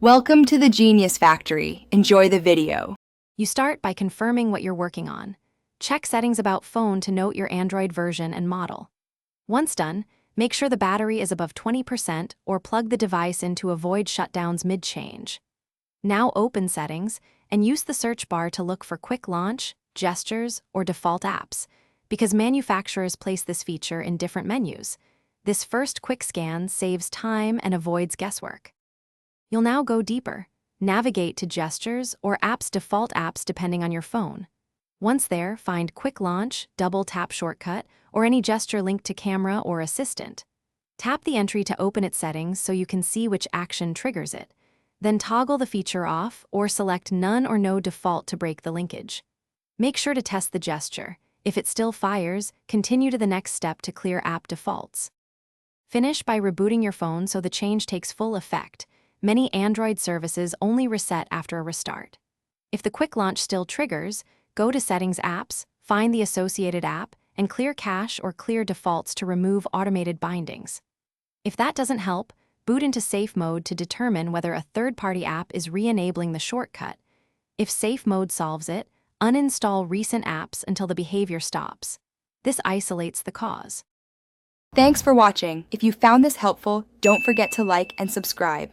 Welcome to the Genius Factory. Enjoy the video. You start by confirming what you're working on. Check settings about phone to note your Android version and model. Once done, make sure the battery is above 20% or plug the device in to avoid shutdowns mid-change. Now open Settings and use the search bar to look for Quick Launch, Gestures, or Default Apps, because manufacturers place this feature in different menus. This first quick scan saves time and avoids guesswork. You'll now go deeper. Navigate to Gestures or Apps Default Apps depending on your phone. Once there, find Quick Launch, Double Tap Shortcut, or any gesture linked to Camera or Assistant. Tap the entry to open its settings so you can see which action triggers it. Then toggle the feature off or select None or No Default to break the linkage. Make sure to test the gesture. If it still fires, continue to the next step to clear app defaults. Finish by rebooting your phone so the change takes full effect. Many Android services only reset after a restart. If the quick launch still triggers, go to Settings Apps, find the associated app, and clear cache or clear defaults to remove automated bindings. If that doesn't help, boot into safe mode to determine whether a third-party app is re-enabling the shortcut. If safe mode solves it, uninstall recent apps until the behavior stops. This isolates the cause. Thanks for watching. If you found this helpful, don't forget to like and subscribe.